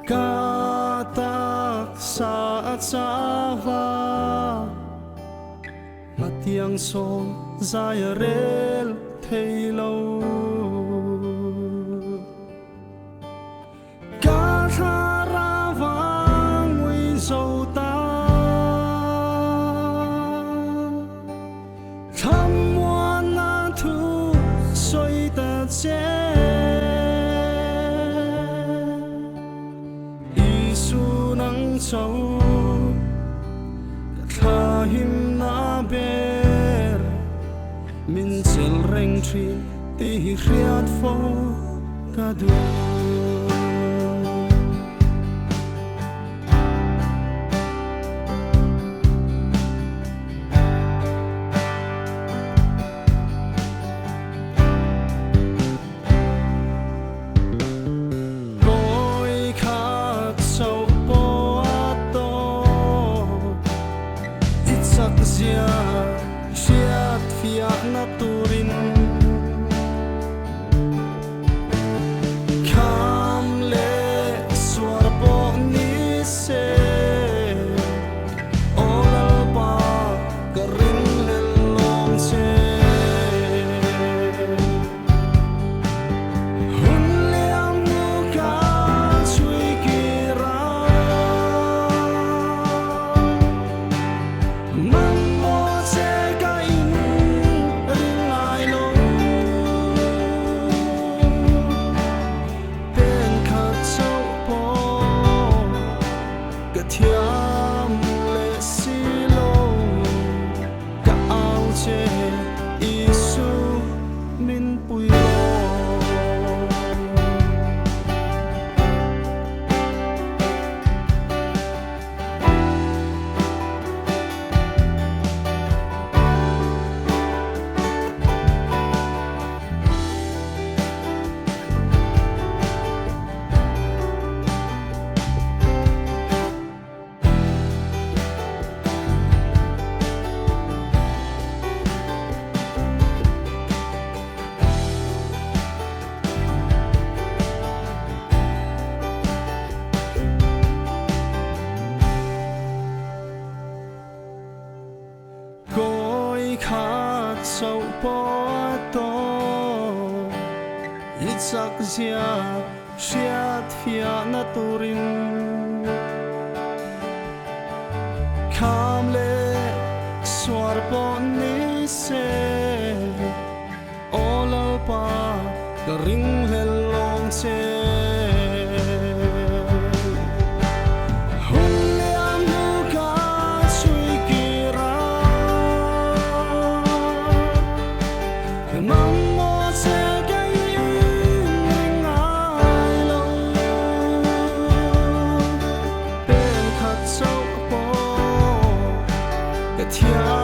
katak sa atsawa matiang son zayarel theilo ka tharawang ui zota tham mua na thu soi ta che isu nang châu tha him na ber min chel reng thi ti riat fo ka du Zia fiat fiat naturin kam le suar po ni se ola pa karing le long se hun le amu ka chui kira thiam le silo ka ao che isu min pui khát sâu bỏ to ít sắc zia siat fia naturin kam le suar bon ni se ola pa ring le long se thiên